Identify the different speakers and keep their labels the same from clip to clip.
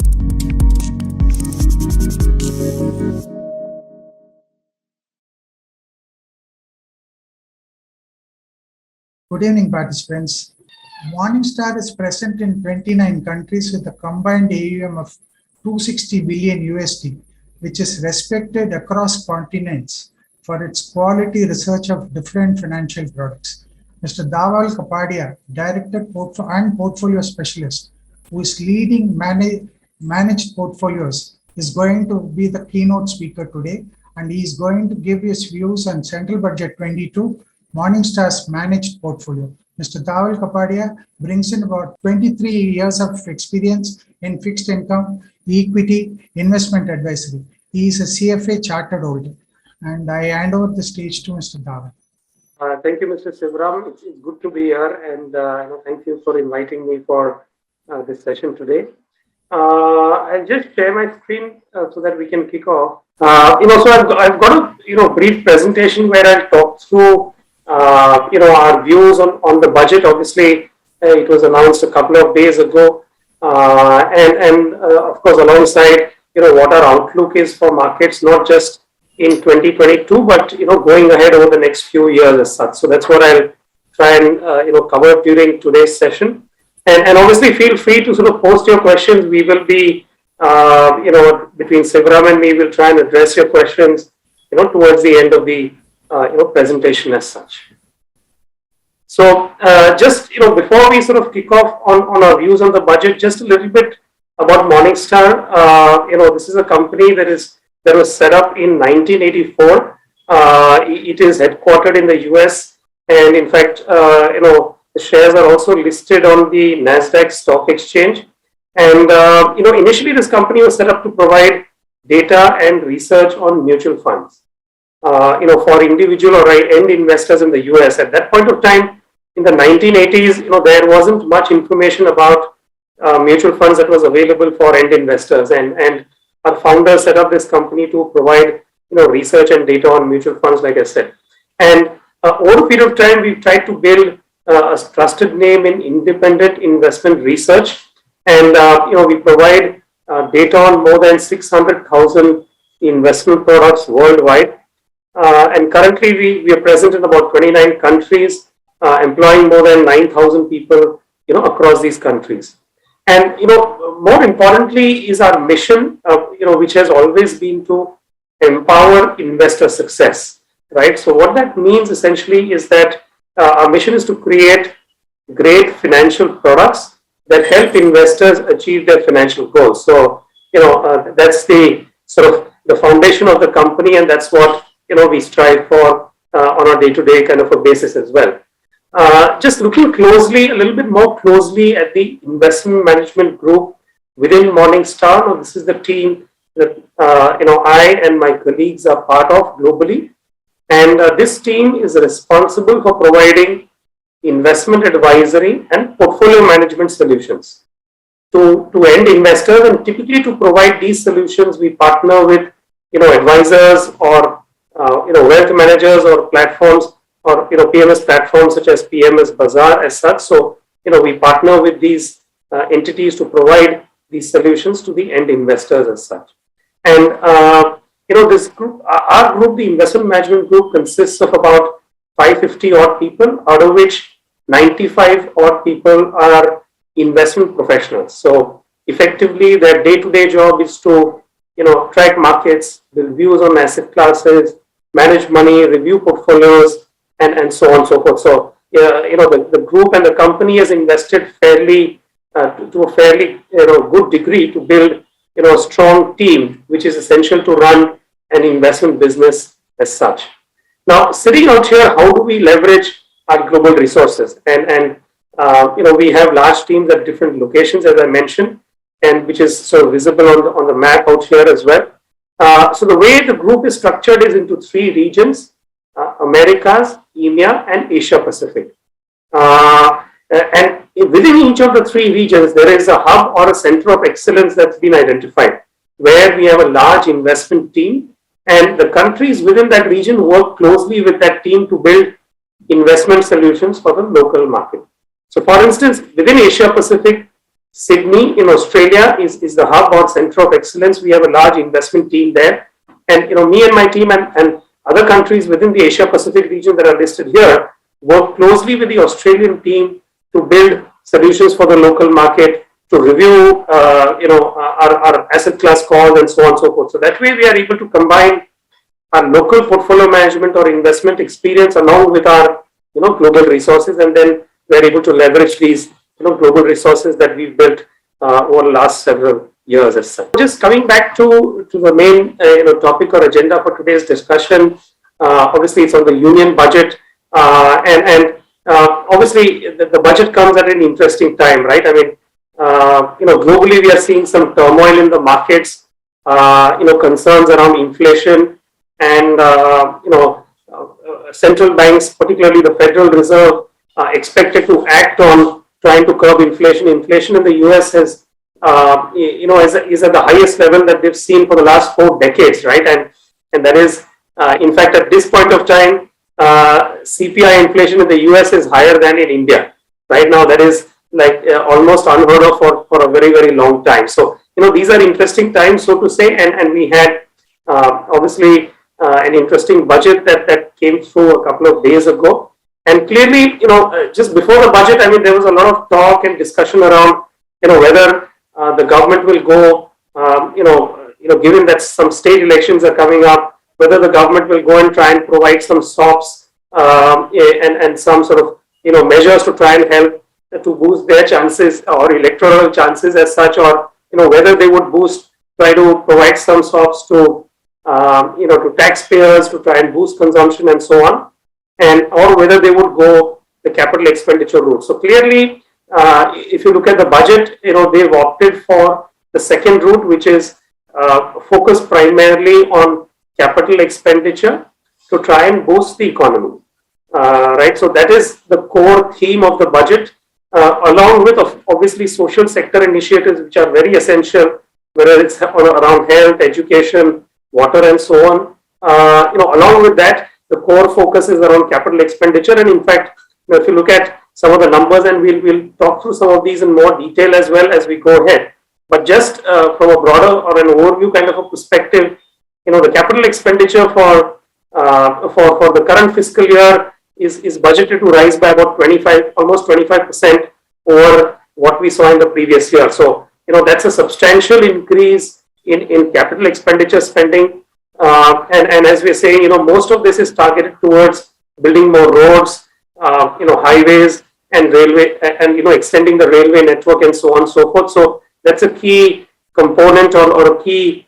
Speaker 1: Good evening, participants. Morningstar is present in 29 countries with a combined AUM of 260 billion USD, which is respected across continents for its quality research of different financial products. Mr. Dhaval Kapadia, Director and Portfolio Specialist, who is leading managed portfolios, is going to be the keynote speaker today, and he is going to give his views on Central Budget 22, Morningstar's managed portfolio. Mr. Dhaval Kapadia brings in about 23 years of experience in fixed income, equity, investment advisory. He is a CFA chartered holder. And I hand over the stage to Mr. Dhaval.
Speaker 2: Thank you, Mr. Sivaram. It's good to be here, and thank you for inviting me for this session today. I'll just share my screen so that we can kick off. So I've got a brief presentation where I'll talk through our views on the budget. Obviously, it was announced a couple of days ago, and of course, alongside what our outlook is for markets, not just in 2022, but going ahead over the next few years as such. So that's what I'll try and cover during today's session. And obviously, feel free to sort of post your questions. We will be between Sivaram and me, we'll try and address your questions towards the end of the presentation as such. So just before we sort of kick off on our views on the budget, just a little bit about Morningstar. This is a company that was set up in 1984. It is headquartered in the US, and in fact, the shares are also listed on the Nasdaq Stock Exchange. And initially, this company was set up to provide data and research on mutual funds. For individual or end investors in the US. At that point of time, in the 1980s, there wasn't much information about mutual funds that was available for end investors, and our founders set up this company to provide research and data on mutual funds, like I said. And over a period of time, we've tried to build a trusted name in independent investment research, and we provide data on more than 600,000 investment products worldwide. And currently, we are present in about 29 countries, employing more than 9,000 people, across these countries. And more importantly, is our mission, which has always been to empower investor success, right? So what that means essentially is that our mission is to create great financial products that help investors achieve their financial goals. So that's the sort of the foundation of the company, and that's what we strive for on a day-to-day kind of a basis as well. Just looking closely, a little bit more closely at the investment management group within Morningstar. Now, this is the team that I and my colleagues are part of globally, and this team is responsible for providing investment advisory and portfolio management solutions to end investors. And typically, to provide these solutions, we partner with advisors or wealth managers or platforms or PMS platforms such as PMS Bazaar as such. So we partner with these entities to provide these solutions to the end investors as such. And this group, our group, the investment management group, consists of about 550 odd people, out of which 95 odd people are investment professionals. So effectively, their day-to-day job is to track markets, build views on asset classes, manage money, review portfolios, and so on and so forth. So, the group and the company has invested fairly to a fairly good degree to build a strong team, which is essential to run an investment business as such. Now, sitting out here, how do we leverage our global resources? And we have large teams at different locations, as I mentioned, and which is sort of visible on the map out here as well. So the way the group is structured is into three regions: Americas, EMEA, and Asia Pacific. And within each of the three regions, there is a hub or a center of excellence that's been identified, where we have a large investment team, and the countries within that region work closely with that team to build investment solutions for the local market. So for instance, within Asia Pacific, Sydney in Australia is the hub or center of excellence. We have a large investment team there. And me and my team and other countries within the Asia Pacific region that are listed here work closely with the Australian team to build solutions for the local market, to review our asset class calls and so on and so forth. So that way we are able to combine our local portfolio management or investment experience along with our global resources, and then we're able to leverage these global resources that we've built over the last several years as such. Just coming back to the main topic or agenda for today's discussion, obviously it's on the union budget, and obviously the budget comes at an interesting time, right? I mean, globally we are seeing some turmoil in the markets, concerns around inflation, and central banks, particularly the Federal Reserve, expected to act on trying to curb inflation. Inflation in the US is at the highest level that they've seen for the last 4 decades, right? And that is, in fact, at this point of time, CPI inflation in the US is higher than in India. Right now, that is like almost unheard of for a very, very long time. So, these are interesting times, so to say, and we had obviously an interesting budget that came through a couple of days ago. And clearly, just before the budget, I mean, there was a lot of talk and discussion around, whether the government will go, given that some state elections are coming up, whether the government will go and try and provide some SOPs and some sort of, measures to try and help to boost their chances or electoral chances as such, or, whether they would try to provide some SOPs to, to taxpayers to try and boost consumption and so on, or whether they would go the capital expenditure route. So clearly, if you look at the budget, they've opted for the second route, which is focused primarily on capital expenditure to try and boost the economy. Right. So that is the core theme of the budget, along with obviously social sector initiatives, which are very essential, whether it's around health, education, water, and so on. Along with that, the core focus is around capital expenditure. And in fact, if you look at some of the numbers, and we'll talk through some of these in more detail as well as we go ahead. But just from a broader or an overview kind of a perspective, the capital expenditure for the current fiscal year is budgeted to rise by about almost 25% over what we saw in the previous year. So, that's a substantial increase in capital expenditure spending. And as we're saying, most of this is targeted towards building more roads, highways and railway, and extending the railway network and so on and so forth. So that's a key component or a key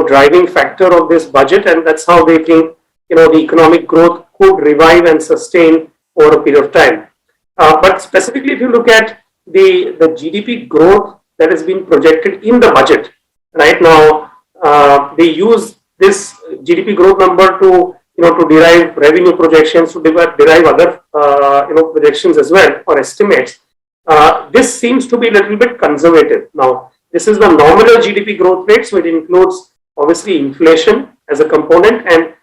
Speaker 2: driving factor of this budget, and that's how they think the economic growth could revive and sustain over a period of time. But specifically, if you look at the GDP growth that has been projected in the budget right now, they use this GDP growth number to derive revenue projections, to derive other projections as well, or estimates. This seems to be a little bit conservative. Now, this is the nominal GDP growth rate, so it includes obviously inflation as a component, and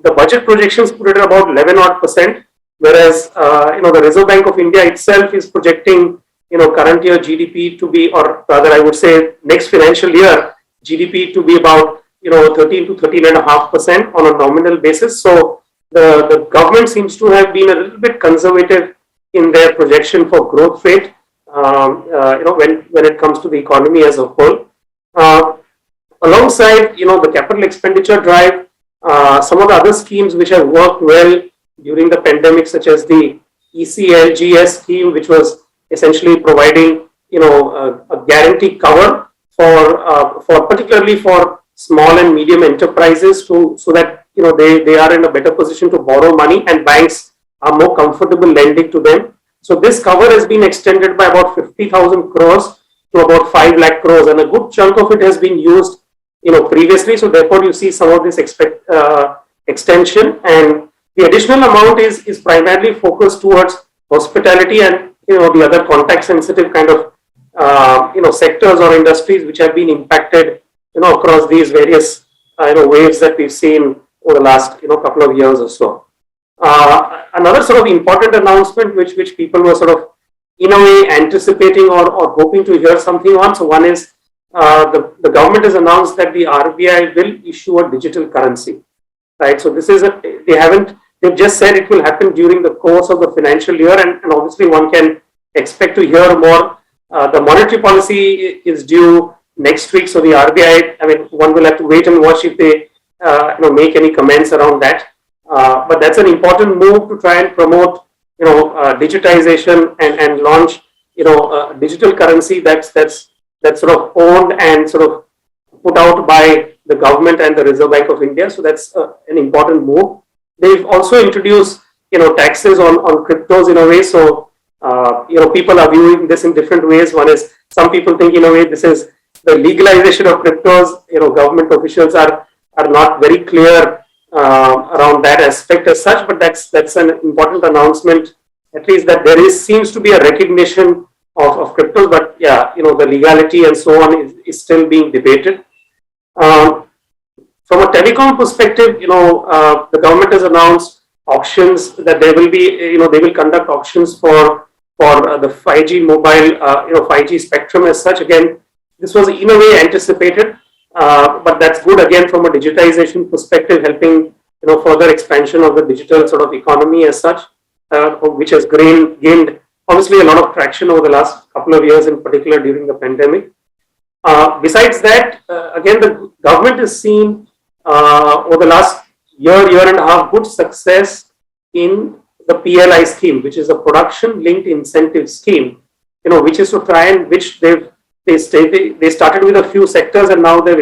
Speaker 2: the budget projections put it at about 11% whereas the Reserve Bank of India itself is projecting current year GDP to be, or rather I would say next financial year GDP to be about 13 to 13.5% on a nominal basis. So the government seems to have been a little bit conservative in their projection for growth rate, when it comes to the economy as a whole. Alongside, the capital expenditure drive, some of the other schemes which have worked well during the pandemic, such as the ECLGS scheme, which was essentially providing, a guarantee cover for particularly for small and medium enterprises so that they are in a better position to borrow money and banks are more comfortable lending to them. So this cover has been extended by about 50,000 crores to about 5 lakh crores, and a good chunk of it has been used previously. So therefore you see some of this extension, and the additional amount is primarily focused towards hospitality and the other contact sensitive kind of sectors or industries which have been impacted across these various waves that we've seen over the last couple of years or so. Another sort of important announcement which people were sort of in a way anticipating or hoping to hear something on. So one is the government has announced that the RBI will issue a digital currency, right? So this is they've just said it will happen during the course of the financial year, and obviously one can expect to hear more. The monetary policy is due next week, so the RBI, I mean, one will have to wait and watch if they make any comments around that. But that's an important move to try and promote digitization and launch digital currency that's sort of owned and sort of put out by the government and the Reserve Bank of India. So that's an important move. They've also introduced taxes on cryptos in a way. So people are viewing this in different ways. One is, some people think in a way this is the legalization of cryptos. Government officials are not very clear around that aspect as such, but that's an important announcement, at least, that there seems to be a recognition of cryptos, but yeah, the legality and so on is still being debated. From a telecom perspective, the government has announced auctions that they will conduct auctions for the 5G mobile, 5G spectrum as such. Again, this was in a way anticipated, but that's good again from a digitization perspective, helping further expansion of the digital sort of economy as such, which has gained obviously a lot of traction over the last couple of years, in particular during the pandemic. Besides that, again, the government has seen over the last year and a half good success in the PLI scheme, which is a production linked incentive scheme, which is to try and they started with a few sectors, and now they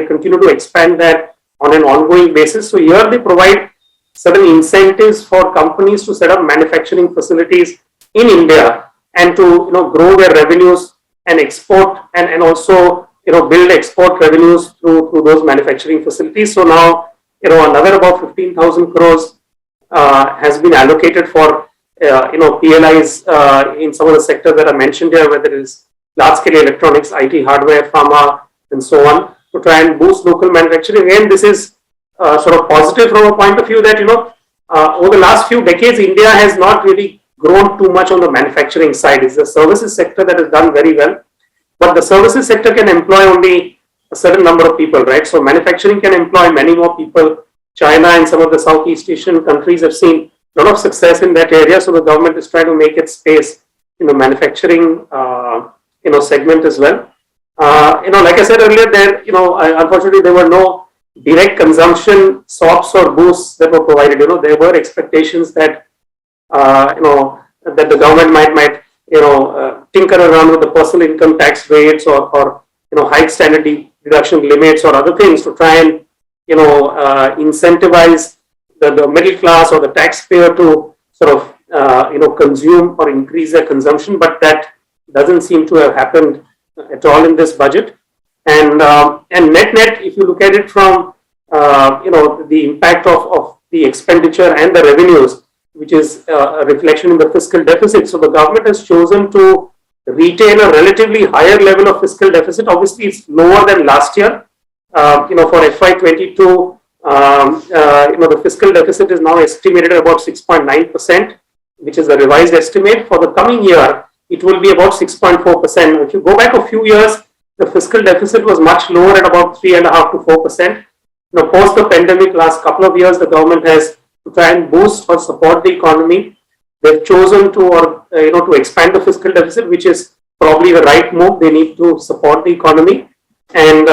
Speaker 2: continue to expand that on an ongoing basis. So here they provide certain incentives for companies to set up manufacturing facilities in India and to grow their revenues and export and also build export revenues through those manufacturing facilities. So now another about 15,000 crores has been allocated for PLIs in some of the sectors that are mentioned here, whether it is large scale electronics, IT, hardware, pharma, and so on, to try and boost local manufacturing. Again, this is sort of positive from a point of view that over the last few decades, India has not really grown too much on the manufacturing side. It's the services sector that has done very well, but the services sector can employ only a certain number of people, right? So manufacturing can employ many more people. China and some of the Southeast Asian countries have seen a lot of success in that area. So the government is trying to make its space in the manufacturing segment as well. Like I said earlier, unfortunately there were no direct consumption SOPs or boosts that were provided. There were expectations that that the government might tinker around with the personal income tax rates or hike standard deduction limits or other things to try and incentivize the middle class or the taxpayer to sort of consume or increase their consumption, but that doesn't seem to have happened at all in this budget. And net, if you look at it from the impact of the expenditure and the revenues, which is a reflection in the fiscal deficit. So the government has chosen to retain a relatively higher level of fiscal deficit. Obviously, it's lower than last year. For FY22, the fiscal deficit is now estimated at about 6.9%, which is the revised estimate. For the coming year, it will be about 6.4%. If you go back a few years, the fiscal deficit was much lower at about 3.5% to 4%. Post the pandemic, last couple of years, the government has to try and boost or support the economy. They've chosen to expand the fiscal deficit, which is probably the right move. They need to support the economy, and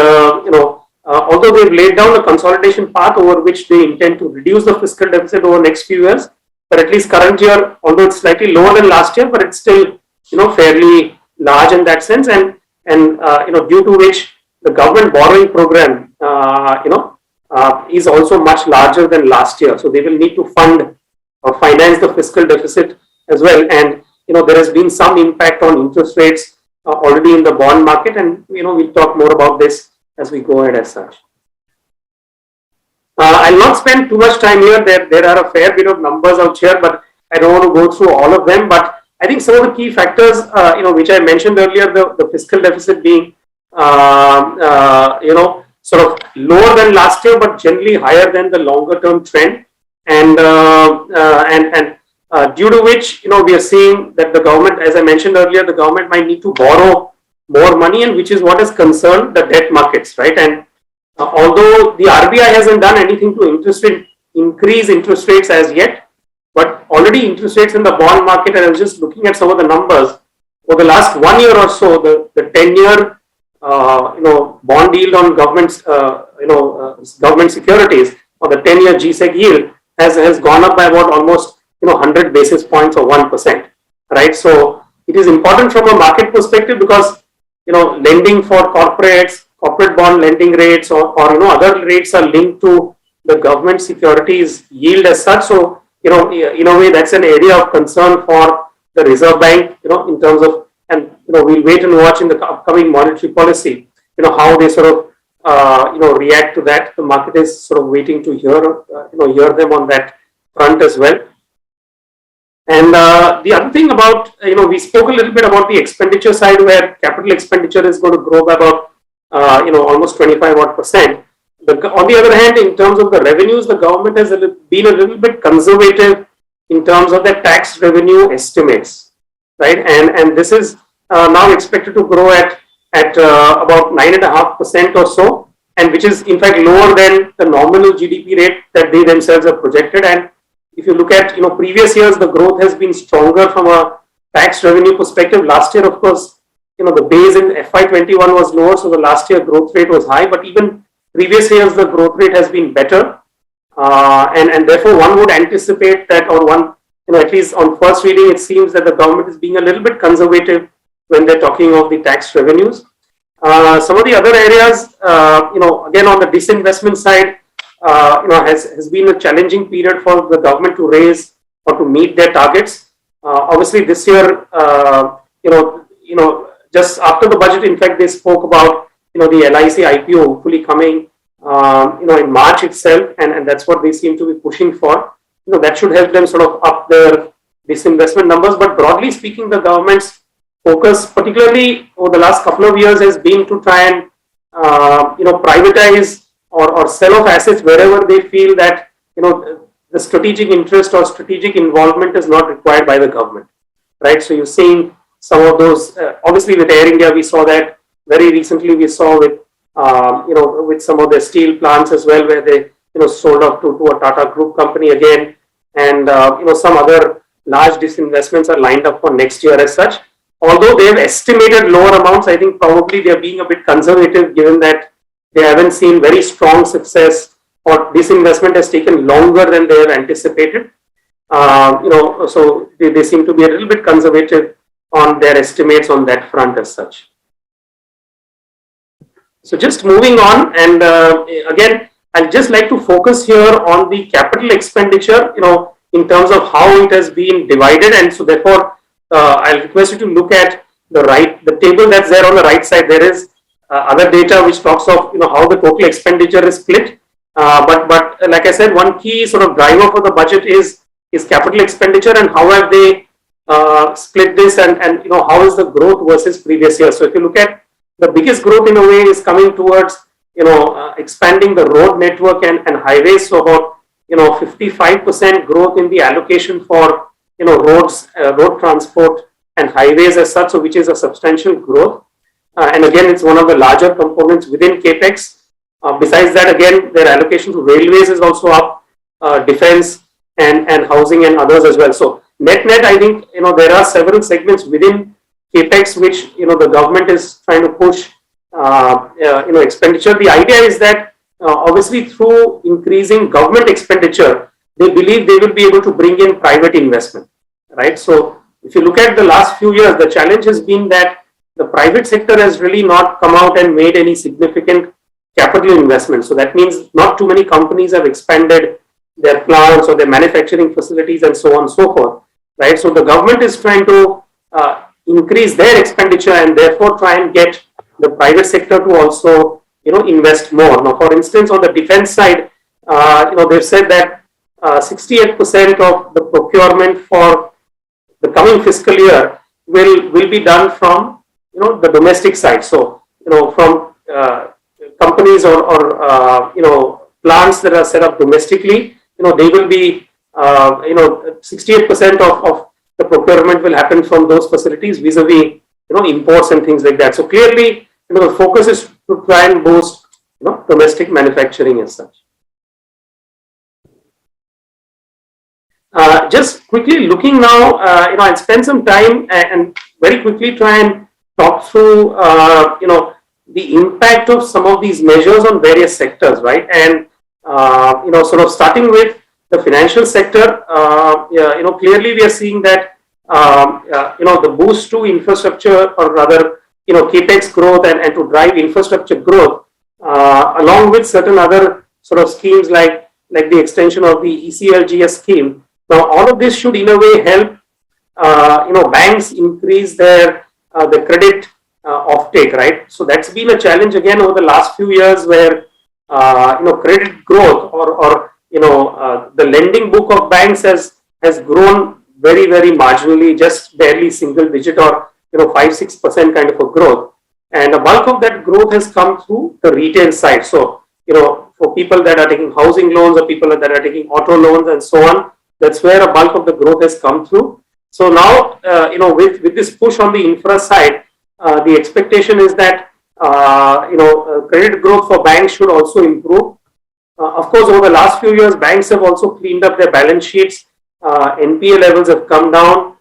Speaker 2: although they've laid down a consolidation path over which they intend to reduce the fiscal deficit over the next few years, but at least current year, although it's slightly lower than last year, but it's still fairly large in that sense, and due to which the government borrowing program is also much larger than last year. So they will need to fund or finance the fiscal deficit as well. And there has been some impact on interest rates already in the bond market, and we'll talk more about this as we go ahead as such. I'll not spend too much time here. There are a fair bit of numbers out here, but I don't want to go through all of them. But I think some of the key factors, which I mentioned earlier, the fiscal deficit being, sort of lower than last year, but generally higher than the longer term trend. And due to which, we are seeing that the government, as I mentioned earlier, the government might need to borrow more money, and which is what has concerned the debt markets, right? And although the RBI hasn't done anything to increase interest rates as yet, but already interest rates in the bond market, and I was just looking at some of the numbers, for the last 1 year or so, the 10-year bond yield on government securities, or the 10-year GSEC yield has gone up by about almost 100 basis points or 1%, right? So it is important from a market perspective because lending for corporate bond lending rates or other rates are linked to the government securities yield as such. So in a way that's an area of concern for the Reserve Bank, in terms of, and we'll wait and watch in the upcoming monetary policy, how they sort of react to that. The market is sort of waiting to hear them on that front as well. And the other thing about, we spoke a little bit about the expenditure side, where capital expenditure is going to grow by about, almost 25%. On the other hand, in terms of the revenues, the government has been a little bit conservative in terms of the tax revenue estimates, right? And this is now expected to grow at about 9.5% or so, and which is in fact lower than the nominal GDP rate that they themselves have projected. And if you look at previous years, the growth has been stronger from a tax revenue perspective. Last year, of course, the base in FY21 was lower, so the last year growth rate was high. But even previous years, the growth rate has been better, and therefore one would anticipate that, or one, at least on first reading, it seems that the government is being a little bit conservative when they're talking of the tax revenues. Some of the other areas, again on the disinvestment side, has been a challenging period for the government to raise or to meet their targets. Obviously, this year, just after the budget, in fact, they spoke about the LIC IPO hopefully coming, in March itself, and that's what they seem to be pushing for. That should help them sort of up their disinvestment numbers. But broadly speaking, the government's focus, particularly over the last couple of years, has been to try and privatize or sell off assets wherever they feel that the strategic interest or strategic involvement is not required by the government, right? So you're seeing some of those. Obviously, with Air India, we saw that very recently. We saw with with some of the steel plants as well, where they sold off to a Tata Group company again, and some other large disinvestments are lined up for next year as such. Although they have estimated lower amounts, I think probably they are being a bit conservative, given that they haven't seen very strong success, or disinvestment has taken longer than they have anticipated. So they seem to be a little bit conservative on their estimates on that front as such. So just moving on, and again, I'd just like to focus here on the capital expenditure, in terms of how it has been divided. And so therefore, I'll request you to look at the table that's there on the right side. There is other data which talks of how the total expenditure is split. But like I said, one key sort of driver for the budget is capital expenditure, and how have they split this, and how is the growth versus previous year. So if you look at the biggest growth in a way is coming towards expanding the road network and highways. So about 55% growth in the allocation for roads, road transport and highways as such, so which is a substantial growth. And again, it's one of the larger components within capex. Besides that, again, their allocation to railways is also up, defense and housing and others as well. So net, I think there are several segments within capex which the government is trying to push expenditure. The idea is that obviously through increasing government expenditure, they believe they will be able to bring in private investment, right? So if you look at the last few years, the challenge has been that the private sector has really not come out and made any significant capital investment. So that means not too many companies have expanded their plants or their manufacturing facilities and so on and so forth, right? So the government is trying to increase their expenditure and therefore try and get the private sector to also invest more. Now, for instance, on the defense side, they've said that 68% of the procurement for the coming fiscal year will be done from the domestic side. So from companies or plants that are set up domestically, they will be 68% of the procurement will happen from those facilities vis-a-vis, imports and things like that. So clearly, the focus is to try and boost, domestic manufacturing as such. Just quickly looking now, I'll spend some time and very quickly try and talk through, the impact of some of these measures on various sectors, right? And, sort of starting with the financial sector, clearly we are seeing that, the boost to infrastructure, or rather, capex growth and to drive infrastructure growth, along with certain other sort of schemes like the extension of the ECLGS scheme. Now, all of this should in a way help, banks increase their the credit offtake, right? So that's been a challenge again over the last few years, where credit growth or the lending book of banks has grown very, very marginally, just barely single digit, or 5-6% kind of a growth, and a bulk of that growth has come through the retail side. So for people that are taking housing loans, or people that are taking auto loans and so on, that's where a bulk of the growth has come through. So now, with this push on the infra side, the expectation is that, credit growth for banks should also improve. Of course, over the last few years, banks have also cleaned up their balance sheets. NPA levels have come down.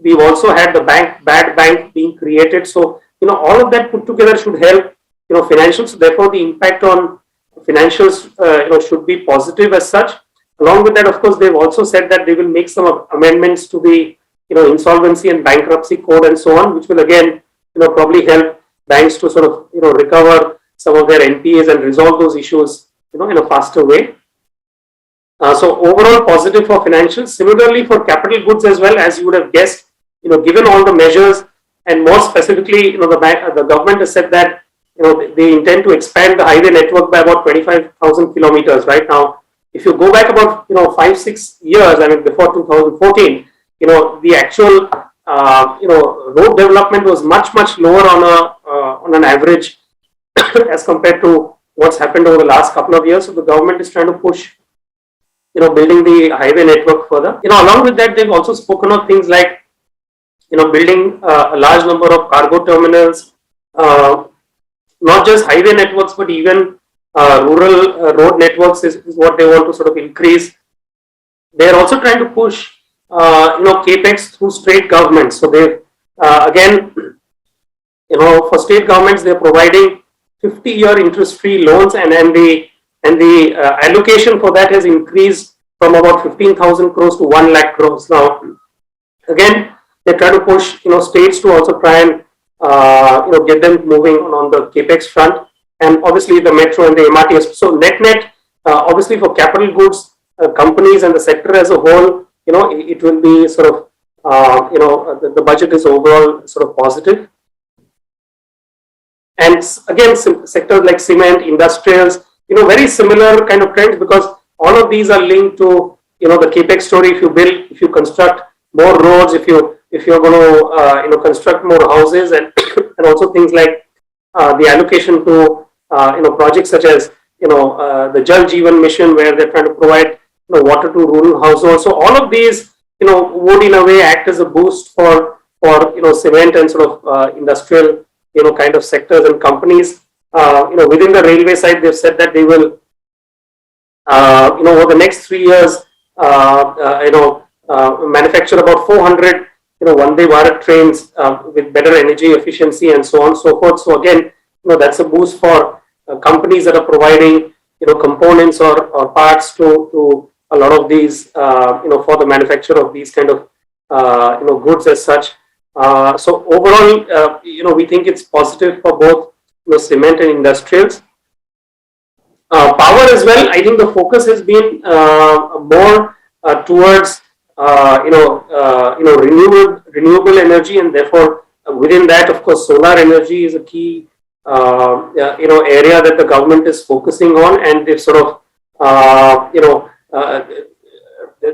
Speaker 2: We've also had the bad bank being created. So, all of that put together should help, financials. Therefore, the impact on financials, should be positive as such. Along with that, of course, they've also said that they will make some amendments to the, insolvency and bankruptcy code and so on, which will again, probably help banks to sort of, recover some of their NPAs and resolve those issues, in a faster way. So overall positive for financials. Similarly for capital goods as well, as you would have guessed, given all the measures, and more specifically, the government has said that, they intend to expand the highway network by about 25,000 kilometers right now. If you go back about 5-6 years, I mean before 2014, the actual road development was much lower on an average as compared to what's happened over the last couple of years. So the government is trying to push, building the highway network further. Along with that, they've also spoken of things like, building a large number of cargo terminals, not just highway networks, but even rural road networks is what they want to sort of increase. They're also trying to push, capex through state governments. So they, again, for state governments, they're providing 50-year interest-free loans, and the allocation for that has increased from about 15,000 crores to 1 lakh crores. Now, again, they try to push, states to also try and, get them moving on the capex front, and obviously the metro and the MRTS. So net, obviously for capital goods companies and the sector as a whole, it will be sort of, the budget is overall sort of positive. And again, sectors like cement, industrials, very similar kind of trends, because all of these are linked to, the capex story. If you build, if you construct more roads, if you're going to, construct more houses, and and also things like the allocation to, projects such as, the Jal Jeevan mission, where they're trying to provide, water to rural households. So all of these, would in a way act as a boost for cement and sort of industrial, kind of sectors and companies. Within the railway side, they've said that they will, over the next 3 years, manufacture about 400, Vande Bharat trains with better energy efficiency and so on and so forth. So again, that's a boost for companies that are providing, components or parts to a lot of these, for the manufacture of these kind of, goods as such. So overall, we think it's positive for both, cement and industrials. Power as well. I think the focus has been more towards renewable energy, and therefore within that, of course, solar energy is a key area that the government is focusing on, and they've sort of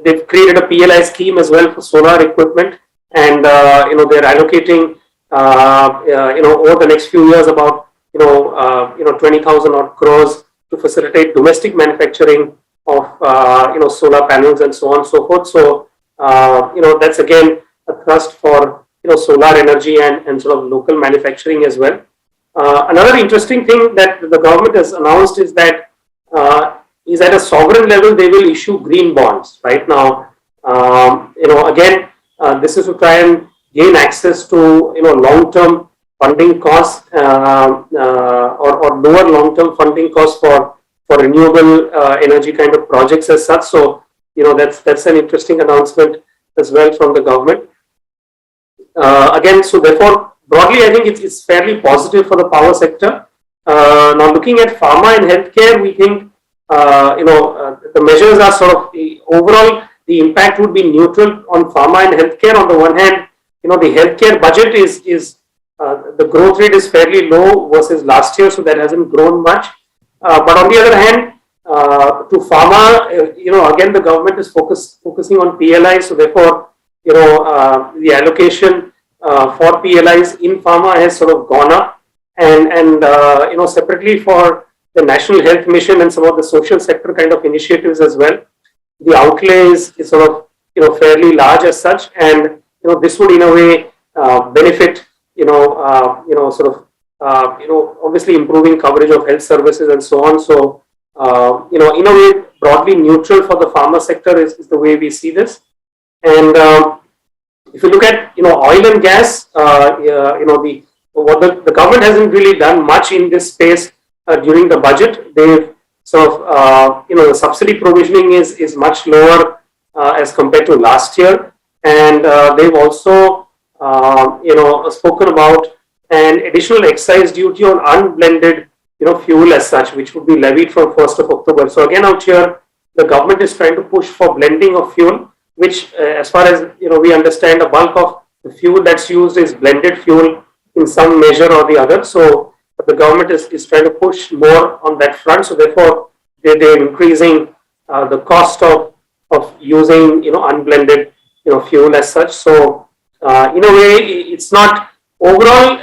Speaker 2: they've created a PLI scheme as well for solar equipment, and they're allocating over the next few years about 20,000 odd crores to facilitate domestic manufacturing solar panels and so on and so forth. So that's again a thrust for solar energy and sort of local manufacturing as well. Another interesting thing that the government has announced is that at a sovereign level they will issue green bonds. Right now, again, this is to try and gain access to long-term funding costs or lower long-term funding costs for renewable energy kind of projects as such. So that's an interesting announcement as well from the government. Again, so therefore, broadly, I think it's fairly positive for the power sector. Now, looking at pharma and healthcare, we think the measures are sort of overall the impact would be neutral on pharma and healthcare. On the one hand, the healthcare budget is the growth rate is fairly low versus last year, so that hasn't grown much. But on the other hand, to pharma, again the government is focusing on PLI, so therefore the allocation for PLIs in pharma has sort of gone up, and separately for the National Health Mission and some of the social sector kind of initiatives as well, the outlay is sort of fairly large as such, and this would in a way benefit obviously improving coverage of health services and so on. So in a way broadly neutral for the pharma sector is the way we see this. And if you look at oil and gas, the government hasn't really done much in this space during the budget. They've sort of the subsidy provisioning is much lower as compared to last year, and they've also spoken about an additional excise duty on unblended fuel as such, which would be levied from 1st of October. So again, out here the government is trying to push for blending of fuel, which as far as we understand, a bulk of the fuel that's used is blended fuel in some measure or the other. So the government is trying to push more on that front. So therefore they're increasing the cost of using unblended fuel as such. So in a way it's not overall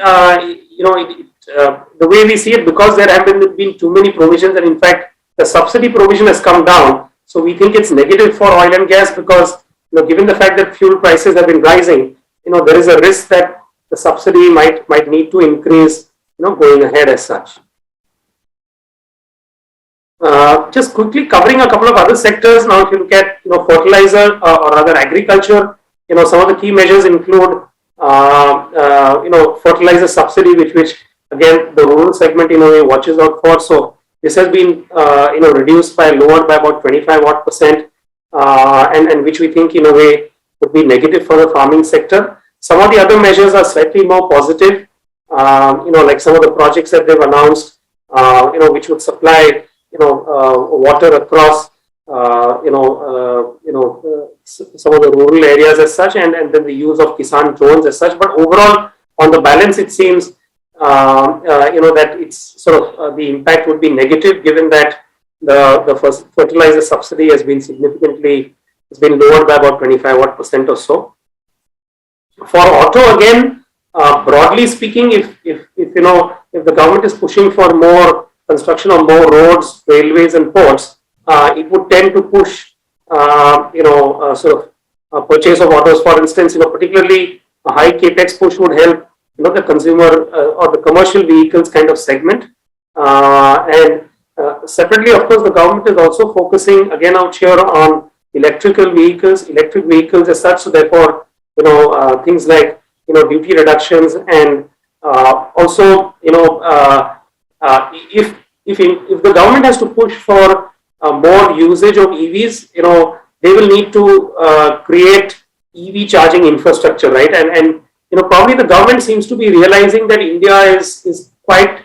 Speaker 2: the way we see it, because there have been too many provisions, and in fact the subsidy provision has come down. So we think it's negative for oil and gas, because given the fact that fuel prices have been rising, there is a risk that the subsidy might need to increase going ahead as such. Just quickly covering a couple of other sectors now. If you look at fertilizer or rather agriculture, some of the key measures include fertilizer subsidy, which again the rural segment in a way watches out for. So this has been reduced lowered by about 25% and which we think in a way would be negative for the farming sector. Some of the other measures are slightly more positive, like some of the projects that they've announced, which would supply water across some of the rural areas as such, and then the use of Kisan drones as such. But overall, on the balance, it seems that it's sort of the impact would be negative, given that the first fertilizer subsidy has been lowered by about 25% or so. For auto, again, broadly speaking, if the government is pushing for more construction of more roads, railways, and ports, it would tend to push purchase of autos. For instance, particularly a high capex push would help the consumer or the commercial vehicles kind of segment. And separately, of course, the government is also focusing again out here on electric vehicles as such. So therefore, things like duty reductions, and also if the government has to push for more usage of EVs, they will need to create EV charging infrastructure, right? And probably the government seems to be realizing that India is quite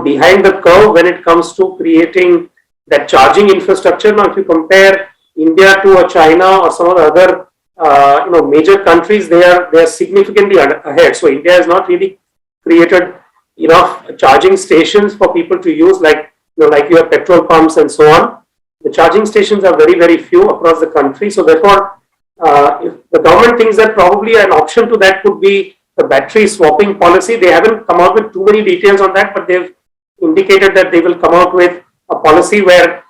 Speaker 2: behind the curve when it comes to creating that charging infrastructure. Now, if you compare India to a China or some of the other major countries, they are significantly ahead. So India has not really created enough charging stations for people to use, like you have petrol pumps and so on. The charging stations are very, very few across the country. So therefore, if the government thinks that probably an option to that could be the battery swapping policy. They haven't come out with too many details on that, but they've indicated that they will come out with a policy where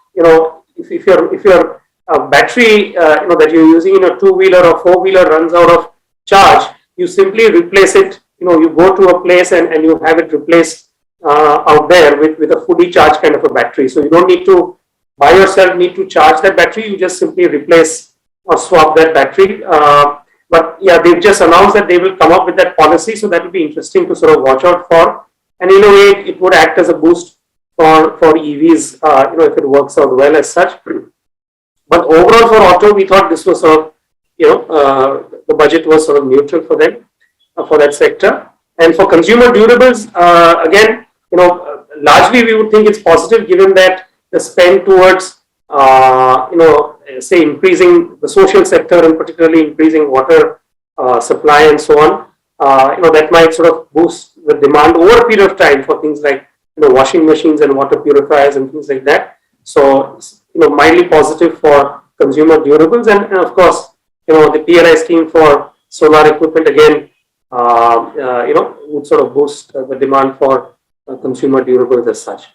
Speaker 2: if your battery that you're using in a two-wheeler or four-wheeler runs out of charge, you simply replace it. You go to a place and you have it replaced out there with a fully charged kind of a battery. So you don't need to by yourself need to charge that battery. You just simply replace or swap that battery. But yeah, they've just announced that they will come up with that policy, so that will be interesting to sort of watch out for. And in a way, it would act as a boost for EVs, if it works out well as such. But overall, for auto, we thought this was sort of, the budget was sort of neutral for them, for that sector. And for consumer durables, again, largely we would think it's positive, given that the spend towards, say increasing the social sector and particularly increasing water supply and so on, that might sort of boost the demand over a period of time for things like washing machines and water purifiers and things like that. So mildly positive for consumer durables, and of course the PLI scheme for solar equipment again would sort of boost the demand for consumer durables as such.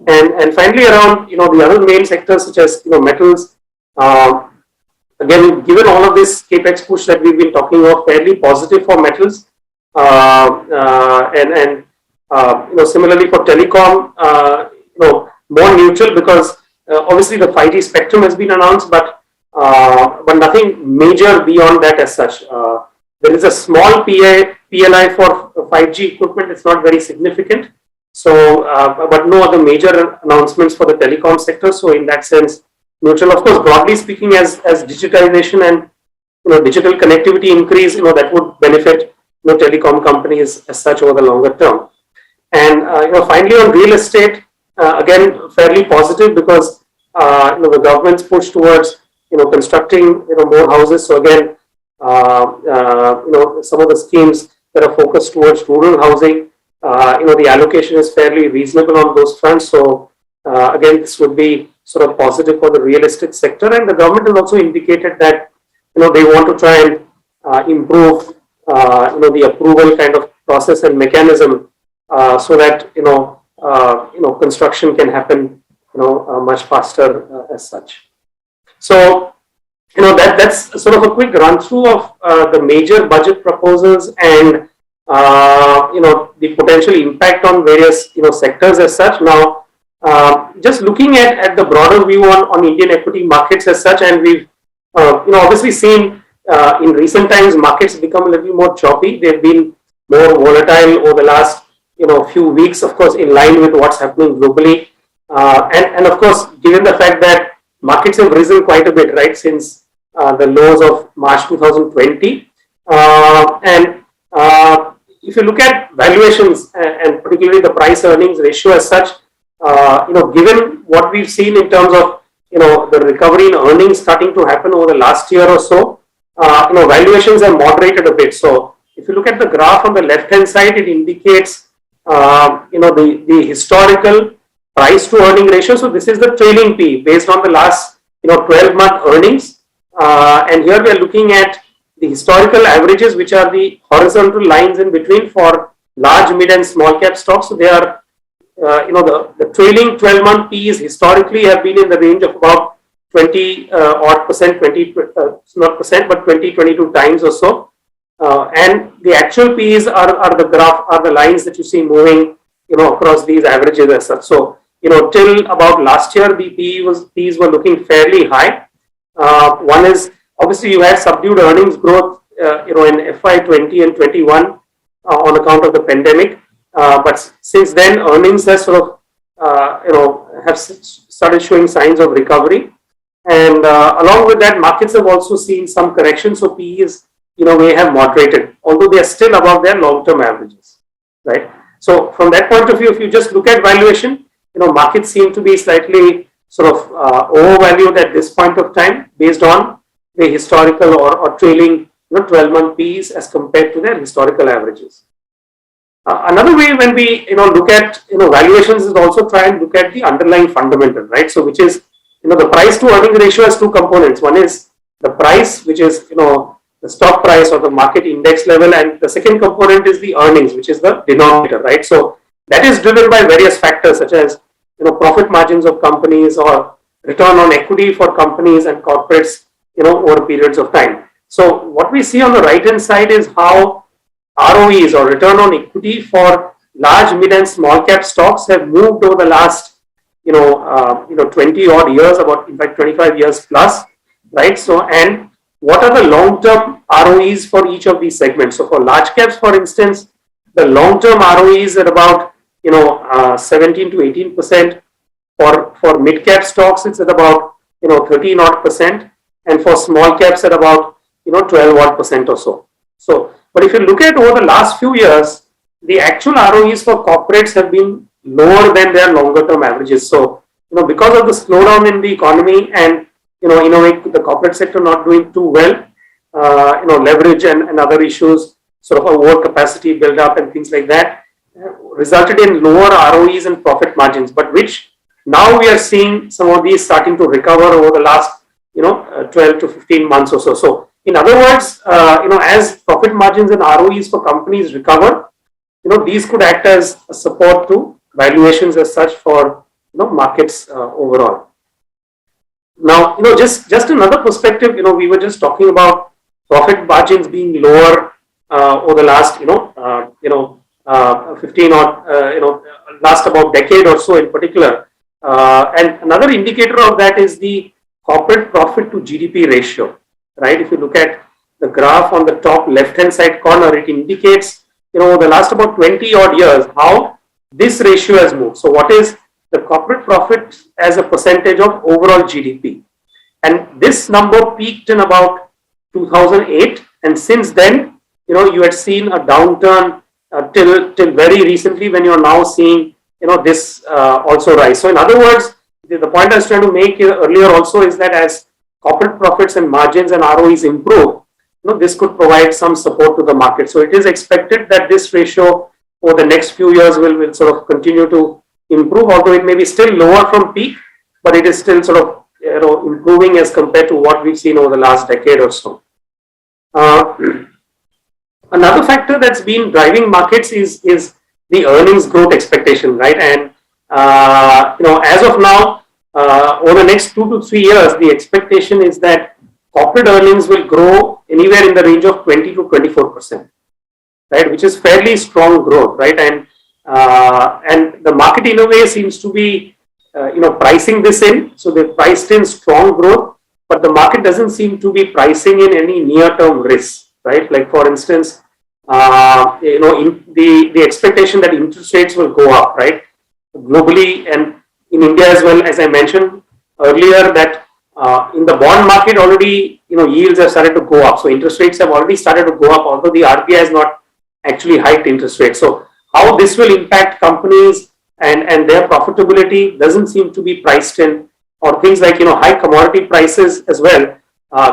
Speaker 2: And finally, around the other main sectors such as metals, again, given all of this capex push that we've been talking of, fairly positive for metals, and similarly for telecom, more neutral, because obviously the 5G spectrum has been announced, but nothing major beyond that as such. There is a small PLI for 5G equipment. It's not very significant. So, but no other major announcements for the telecom sector. So, in that sense, neutral. Of course, broadly speaking, as digitization and digital connectivity increase, that would benefit telecom companies as such over the longer term. And finally, on real estate, again, fairly positive, because the government's push towards constructing more houses. So again, some of the schemes that are focused towards rural housing, the allocation is fairly reasonable on those fronts. So again, this would be sort of positive for the real estate sector. And the government has also indicated that they want to try and improve the approval kind of process and mechanism, so that construction can happen much faster as such. So that's sort of a quick run through of the major budget proposals and the potential impact on various sectors as such. Now, just looking at the broader view on Indian equity markets as such, and we've obviously seen in recent times markets become a little more choppy. They've been more volatile over the last few weeks, of course, in line with what's happening globally, and of course, given the fact that markets have risen quite a bit, right, since the lows of March 2020, and if you look at valuations and particularly the price earnings ratio as such, given what we've seen in terms of the recovery in earnings starting to happen over the last year or so, valuations have moderated a bit. So if you look at the graph on the left hand side, it indicates the historical price to earning ratio. So this is the trailing P based on the last 12-month earnings, and here we are looking at the historical averages, which are the horizontal lines in between for large, mid, and small cap stocks. So they are, the trailing 12-month P's historically have been in the range of about 20 odd percent, 20 not percent, but 22 times or so. And the actual P's are the lines that you see moving, across these averages as such. So, till about last year, the P's were looking fairly high. One is, obviously, you had subdued earnings growth, in FY 20 and 21 on account of the pandemic. But since then, earnings have sort of, have started showing signs of recovery. And along with that, markets have also seen some correction. So PEs, may have moderated, although they are still above their long-term averages, right? So from that point of view, if you just look at valuation, markets seem to be slightly sort of overvalued at this point of time based on the historical or trailing 12-month P's as compared to their historical averages. Another way when we look at valuations is also try and look at the underlying fundamental, right? So which is the price to earning ratio has two components. One is the price, which is the stock price or the market index level, and the second component is the earnings, which is the denominator, right? So that is driven by various factors such as profit margins of companies or return on equity for companies and corporates, over periods of time. So what we see on the right hand side is how ROEs or return on equity for large, mid, and small cap stocks have moved over the last 20 odd years, about in fact 25 years plus, right? So, and what are the long-term ROEs for each of these segments? So, for large caps, for instance, the long-term ROEs at about 17 to 18%. For mid-cap stocks, it's at about 13 odd percent, and for small caps at about 12 odd percent or so. So, but if you look at over the last few years, the actual ROEs for corporates have been lower than their longer-term averages. So, because of the slowdown in the economy and the corporate sector not doing too well, leverage and other issues, sort of overcapacity build up and things like that, resulted in lower ROEs and profit margins, but which now we are seeing some of these starting to recover over the last 12 to 15 months or so. So in other words, as profit margins and ROEs for companies recover, these could act as a support to valuations as such for markets overall. Now, just another perspective, we were just talking about profit margins being lower over the last 15 or last about decade or so in particular. And another indicator of that is the corporate profit to GDP ratio, right? If you look at the graph on the top left-hand side corner, it indicates, the last about 20 odd years, how this ratio has moved. So what is the corporate profit as a percentage of overall GDP? And this number peaked in about 2008. And since then, you had seen a downturn till very recently, when you're now seeing this also rise. So in other words, the point I was trying to make earlier also is that as corporate profits and margins and ROEs improve, this could provide some support to the market. So it is expected that this ratio over the next few years will sort of continue to improve, although it may be still lower from peak, but it is still sort of improving as compared to what we've seen over the last decade or so. Another factor that's been driving markets is the earnings growth expectation, right? And as of now, over the next 2 to 3 years, the expectation is that corporate earnings will grow anywhere in the range of 20 to 24%, right? Which is fairly strong growth, right? And the market in a way seems to be pricing this in. So they've priced in strong growth, but the market doesn't seem to be pricing in any near-term risks, right? Like for instance, the expectation that interest rates will go up, right? Globally and in India as well, as I mentioned earlier, that in the bond market already, yields have started to go up. So interest rates have already started to go up, although the RBI has not actually hiked interest rates. So how this will impact companies and their profitability doesn't seem to be priced in, or things like high commodity prices as well.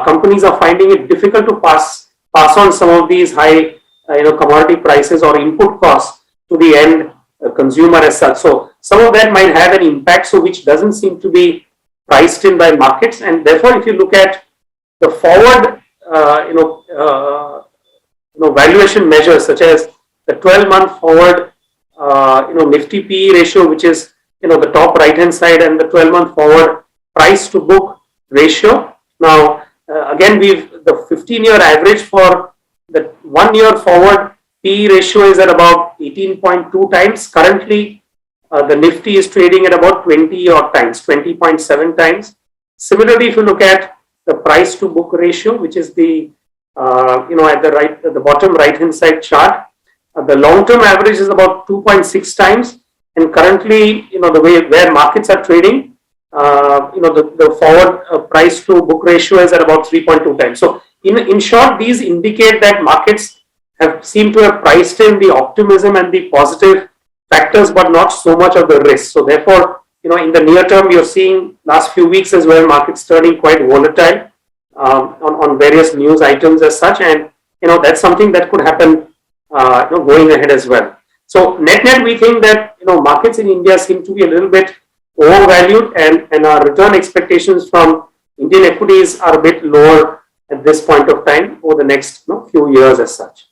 Speaker 2: Companies are finding it difficult to pass on some of these high commodity prices or input costs to the end consumer as such. So some of that might have an impact, so which doesn't seem to be priced in by markets. And therefore, if you look at the forward valuation measures such as the 12-month forward Nifty PE ratio, which is the top right hand side, and the 12-month forward price to book ratio. Now again, the 15-year average for the 1 year forward PE ratio is at about 18.2 times. Currently the Nifty is trading at about 20 odd times, 20.7 times. Similarly, if you look at the price to book ratio, which is the at the bottom right hand side chart, the long-term average is about 2.6 times, and currently, the way where markets are trading, the forward price to book ratio is at about 3.2 times. So, in short, these indicate that markets seem to have priced in the optimism and the positive factors, but not so much of the risk. So, therefore, in the near term, you're seeing last few weeks as well, markets turning quite volatile on various news items as such, and that's something that could happen going ahead as well. So net, we think that markets in India seem to be a little bit overvalued, and our return expectations from Indian equities are a bit lower at this point of time over the next few years as such.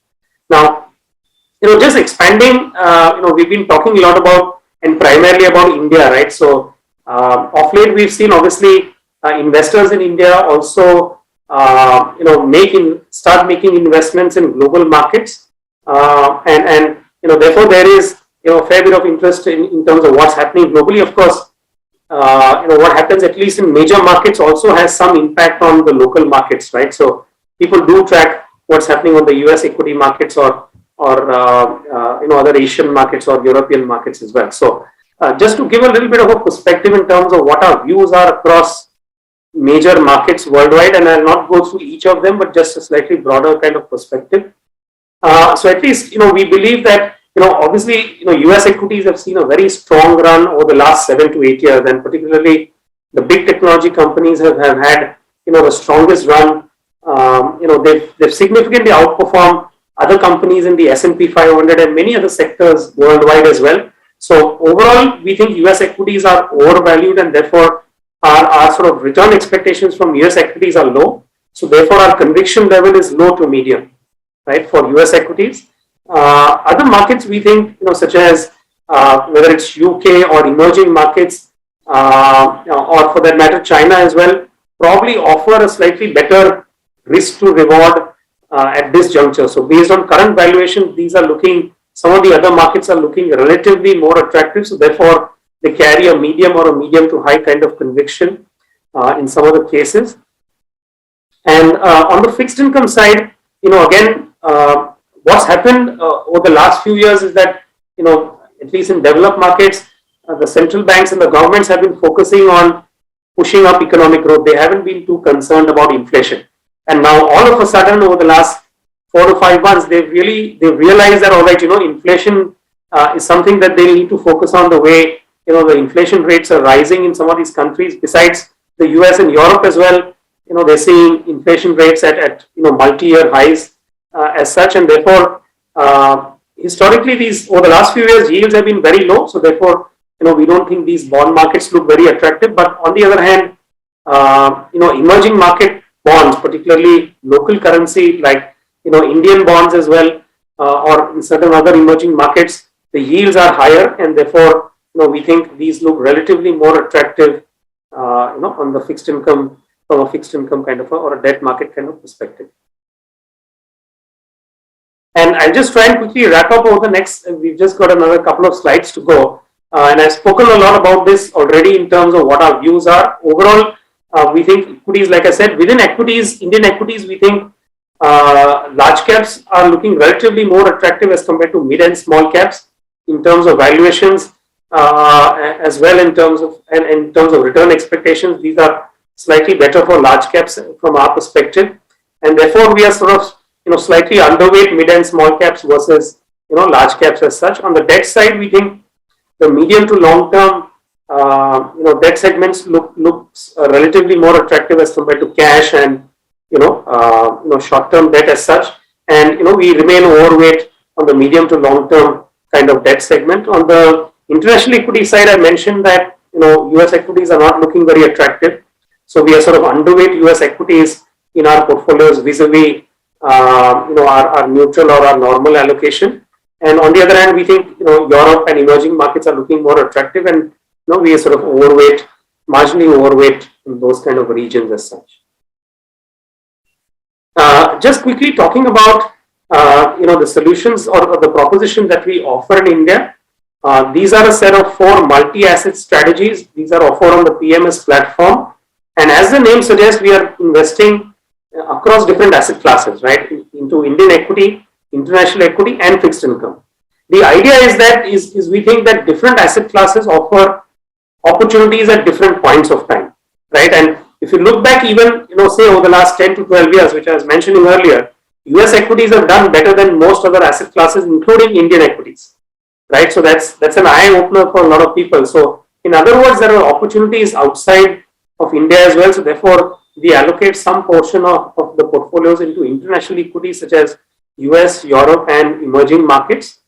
Speaker 2: Now, just expanding, we've been talking a lot about and primarily about India, right? So Of late, we've seen obviously investors in India also start making investments in global markets, and therefore there is a fair bit of interest in terms of what's happening globally. Of course, what happens at least in major markets also has some impact on the local markets, right? So people do track what's happening on the US equity markets or other Asian markets or European markets as well. So just to give a little bit of a perspective in terms of what our views are across major markets worldwide, and I'll not go through each of them, but just a slightly broader kind of perspective. So at least, we believe that, obviously, US equities have seen a very strong run over the last 7 to 8 years, and particularly the big technology companies have had, the strongest run. They've significantly outperformed other companies in the S&P 500 and many other sectors worldwide as well. So overall, we think US equities are overvalued, and therefore our sort of return expectations from US equities are low. So therefore, our conviction level is low to medium, right, for US equities. Other markets, we think, such as whether it's UK or emerging markets, or for that matter, China as well, probably offer a slightly better risk to reward at this juncture. So based on current valuation, some of the other markets are looking relatively more attractive. So therefore, they carry a medium or a medium to high kind of conviction in some of the cases. And on the fixed income side, again, what's happened over the last few years is that, at least in developed markets, the central banks and the governments have been focusing on pushing up economic growth. They haven't been too concerned about inflation. And now all of a sudden, over the last 4 to 5 months, they've realized that, all right, inflation is something that they need to focus on, the way, the inflation rates are rising in some of these countries. Besides the US and Europe as well, they're seeing inflation rates at multi-year highs as such. And therefore, historically, over the last few years, yields have been very low. So therefore, we don't think these bond markets look very attractive. But on the other hand, emerging market bonds, particularly local currency like Indian bonds as well, or in certain other emerging markets, the yields are higher, and therefore we think these look relatively more attractive, on the fixed income, from a fixed income kind of or a debt market kind of perspective. And I'll just try and quickly wrap up over the next. We've just got another couple of slides to go, and I've spoken a lot about this already in terms of what our views are. Overall, we think equities, like I said, within equities, Indian equities, we think large caps are looking relatively more attractive as compared to mid and small caps in terms of valuations, as well in terms of return expectations. These are slightly better for large caps from our perspective, and therefore we are sort of slightly underweight mid and small caps versus large caps as such. On the debt side, we think the medium to long term debt segments looks relatively more attractive as compared to cash and short term debt as such, and we remain overweight on the medium to long term kind of debt segment. On the international equity side, I mentioned that US equities are not looking very attractive, so we are sort of underweight US equities in our portfolios vis-a-vis our neutral or our normal allocation. And on the other hand, we think Europe and emerging markets are looking more attractive, and we are sort of overweight, marginally overweight in those kind of regions as such. Just quickly talking about the solutions or the proposition that we offer in India. These are a set of 4 multi-asset strategies. These are offered on the PMS platform, and as the name suggests, we are investing across different asset classes, right, into Indian equity, international equity, and fixed income. The idea is that we think that different asset classes offer opportunities at different points of time, right? And if you look back, even say over the last 10 to 12 years, which I was mentioning earlier, US equities have done better than most other asset classes, including Indian equities, right? So that's an eye opener for a lot of people. So in other words, there are opportunities outside of India as well. So therefore, we allocate some portion of the portfolios into international equities such as US, Europe, and emerging markets.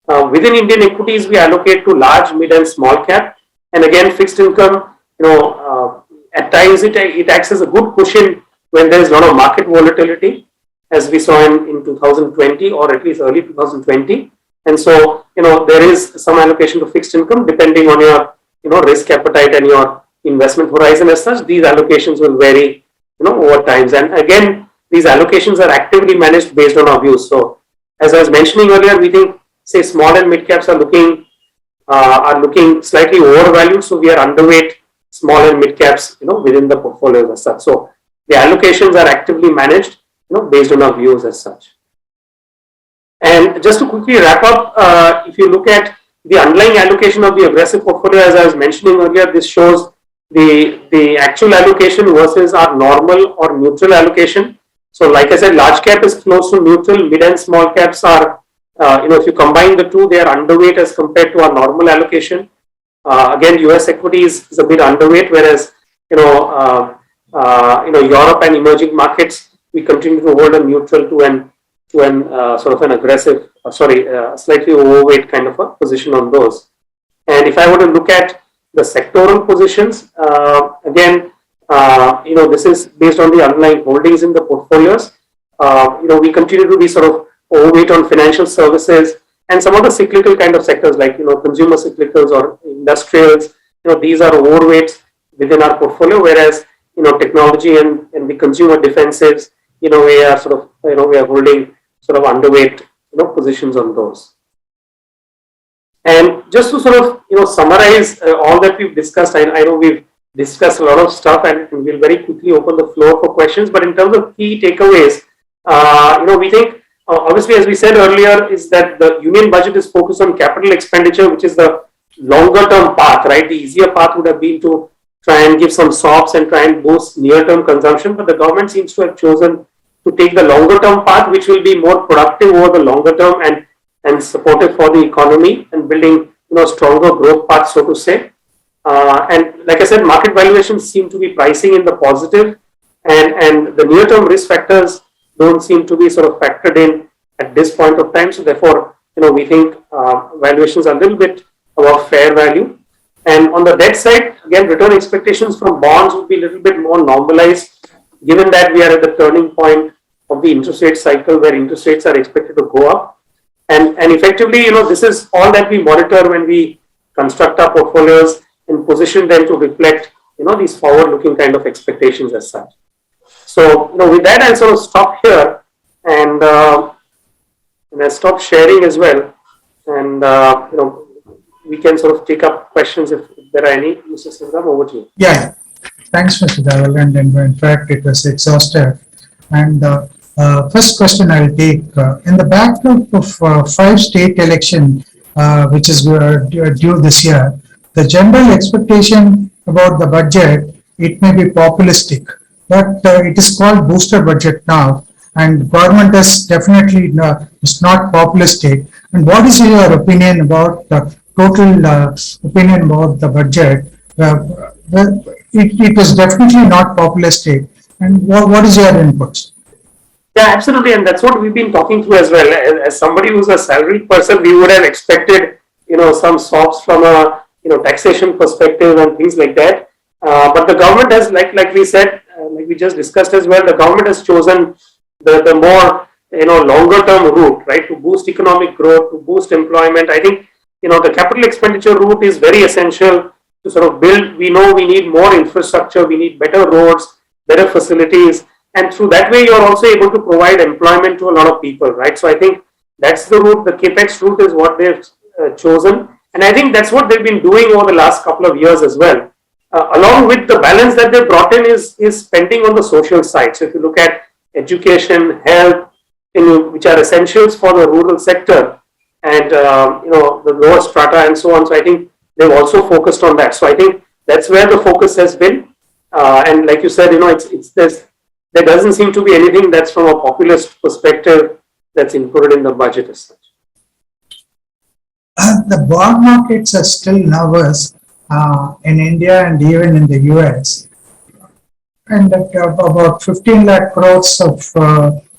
Speaker 2: Within Indian equities, we allocate to large, mid, and small cap. And again, fixed income, at times it acts as a good cushion when there is a lot of market volatility, as we saw in 2020 or at least early 2020. And so, there is some allocation to fixed income depending on your risk appetite and your investment horizon as such, these allocations will vary, over times. And again, these allocations are actively managed based on our views. So, as I was mentioning earlier, we think, say, small and mid caps are looking slightly overvalued. So we are underweight small and mid caps, within the portfolios as such. So the allocations are actively managed, based on our views as such. And just to quickly wrap up, if you look at the underlying allocation of the aggressive portfolio, as I was mentioning earlier, this shows the actual allocation versus our normal or neutral allocation. So like I said, large cap is close to neutral, mid and small caps are, if you combine the two, they are underweight as compared to our normal allocation. Again, US equities is a bit underweight, whereas, Europe and emerging markets, we continue to hold a neutral to an sort of an aggressive, slightly overweight kind of a position on those. And if I were to look at the sectoral positions, again, this is based on the underlying holdings in the portfolios. We continue to be sort of overweight on financial services and some of the cyclical kind of sectors like, consumer cyclicals or industrials. These are overweights within our portfolio, whereas, technology and the consumer defensives, we are sort of, we are holding sort of underweight, positions on those. And just to sort of, summarize all that we've discussed, I know we've discussed a lot of stuff and we'll very quickly open the floor for questions. But in terms of key takeaways, we think, obviously, as we said earlier, is that the union budget is focused on capital expenditure, which is the longer term path, right? The easier path would have been to try and give some SOPs and try and boost near term consumption. But the government seems to have chosen to take the longer term path, which will be more productive over the longer term and supportive for the economy and building, stronger growth path, so to say. And like I said, market valuations seem to be pricing in the positive, and the near term risk factors don't seem to be sort of factored in at this point of time. So therefore, we think valuations are a little bit above fair value. And on the debt side, again, return expectations from bonds would be a little bit more normalized, given that we are at the turning point of the interest rate cycle where interest rates are expected to go up. And effectively, this is all that we monitor when we construct our portfolios and position them to reflect, these forward-looking kind of expectations as such. So, with that, I'll sort of stop here and I'll stop sharing as well. And, we can sort of take up questions if there are any. Mr. Sivaram, over to you.
Speaker 1: Yeah, thanks, Mr. Dhaval. And in fact, it was exhaustive. And first question I'll take. In the backdrop of 5 state election, which is due this year, the general expectation about the budget, it may be populistic, but it is called booster budget now, and government is definitely is not populistic. And what is your opinion about the total opinion about the budget? It was definitely not populistic. And what is your input?
Speaker 2: Yeah, absolutely, and that's what we've been talking through as well. As somebody who's a salaried person, we would have expected, some SOPs from a taxation perspective and things like that. But the government has, like we said, like we just discussed as well, the government has chosen the more longer term route, right, to boost economic growth, to boost employment. I think the capital expenditure route is very essential to sort of build. We know we need more infrastructure, we need better roads, better facilities, and through that way you're also able to provide employment to a lot of people, right? So I think that's the route. The capex route is what they've chosen, and I think that's what they've been doing over the last couple of years as well. Along with the balance that they brought in is spending on the social side. So if you look at education, health, which are essentials for the rural sector, and the lower strata and so on. So I think they've also focused on that. So I think that's where the focus has been. And like you said, there doesn't seem to be anything that's from a populist perspective that's included in the budget as such.
Speaker 1: The bond markets are still nervous in India and even in the US. And about 15 lakh crores of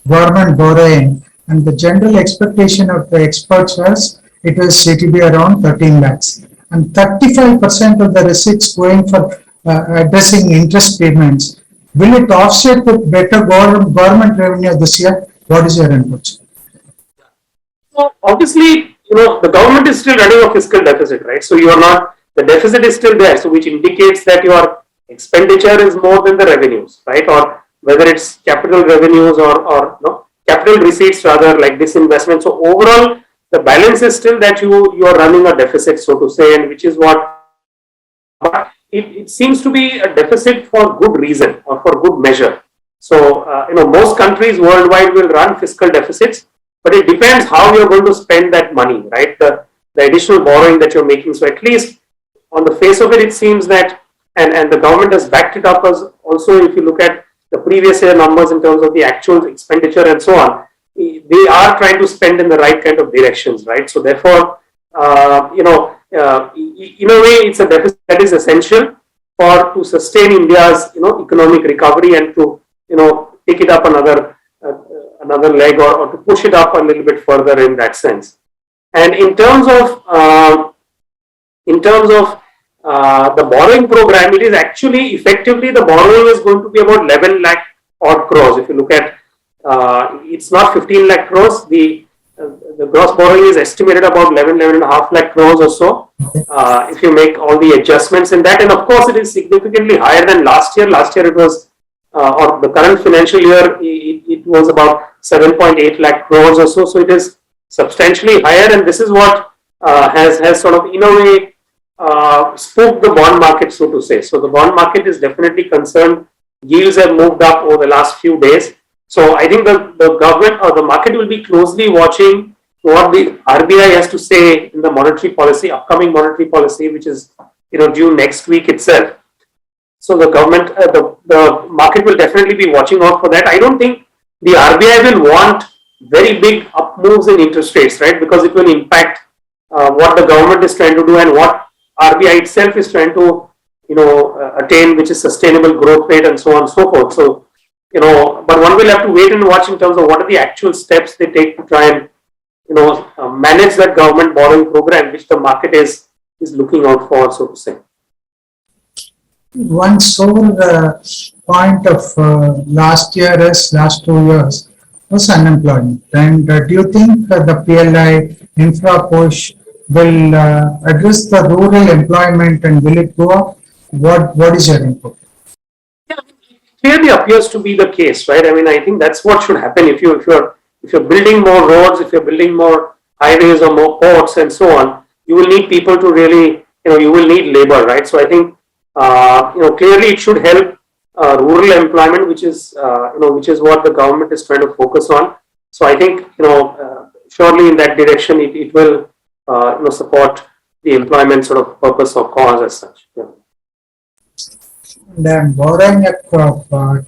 Speaker 1: government borrowing, and the general expectation of the experts was it will be around 13 lakhs. And 35% of the receipts going for addressing interest payments. Will it offset with better government revenue this year? What is your input?
Speaker 2: So obviously, the government is still running a fiscal deficit, right? So you are not the deficit is still there, so which indicates that your expenditure is more than the revenues, right? Or whether it's capital revenues or no, capital receipts rather, like disinvestment. So overall, the balance is still that you are running a deficit, so to say, and which is what. But it seems to be a deficit for good reason or for good measure. So most countries worldwide will run fiscal deficits, but it depends how you're going to spend that money, right? The additional borrowing that you're making. So at least on the face of it, it seems that, and the government has backed it up as also, if you look at the previous year numbers in terms of the actual expenditure and so on, they are trying to spend in the right kind of directions, right? So therefore, in a way, it's a deficit that is essential to sustain India's economic recovery and to take it up another leg or to push it up a little bit further in that sense. And in terms of the borrowing program, it is actually effectively the borrowing is going to be about 11 lakh odd crores. If you look at it's not 15 lakh crores. The gross borrowing is estimated about 11.5 lakh crores or so. If you make all the adjustments in that, and of course it is significantly higher than last year. Last year it was, or the current financial year, it was about 7.8 lakh crores or so. So it is substantially higher, and this is what has sort of in a way spooked the bond market, so to say. So the bond market is definitely concerned. Yields have moved up over the last few days. So I think the government or the market will be closely watching what the RBI has to say in the monetary policy, upcoming monetary policy, which is due next week itself. So the government, the market will definitely be watching out for that. I don't think the RBI will want very big up moves in interest rates, right? Because it will impact what the government is trying to do and what RBI itself is trying to attain, which is sustainable growth rate and so on and so forth. So but one will have to wait and watch in terms of what are the actual steps they take to try and manage that government borrowing program, which the market is looking out for, so to say.
Speaker 1: One sole point of last 2 years was unemployment. And do you think the PLI infra push will address the rural employment and will it go up? What is your input?
Speaker 2: Yeah, it clearly appears to be the case, right? I mean, I think that's what should happen. If you're building more roads, if you're building more highways or more ports and so on, you will need people to really, you will need labor, right? So I think clearly it should help rural employment, which is what the government is trying to focus on. So I think surely in that direction it will support the employment sort of purpose or cause as such. Yeah.
Speaker 1: And I'm borrowing a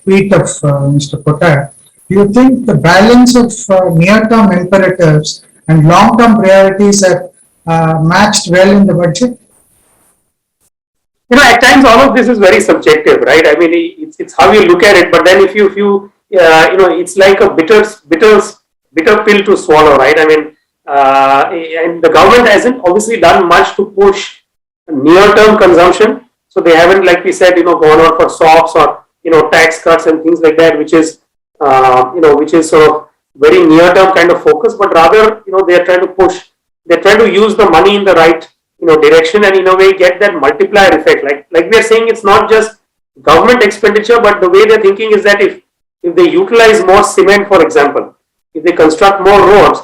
Speaker 1: tweet of Mr. Kotak. Do you think the balance of near-term imperatives and long-term priorities are matched well in the budget?
Speaker 2: At times all of this is very subjective, right? I mean, it's how you look at it. But then if you it's like a bitter pill to swallow, right? I mean, and the government hasn't obviously done much to push near-term consumption. So they haven't, like we said, gone out for softs or tax cuts and things like that, which is sort of very near-term kind of focus. But rather, they are trying to push. They're trying to use the money in the right direction and in a way get that multiplier effect. Like we are saying, it's not just government expenditure, but the way they're thinking is that if they utilize more cement, for example, if they construct more roads,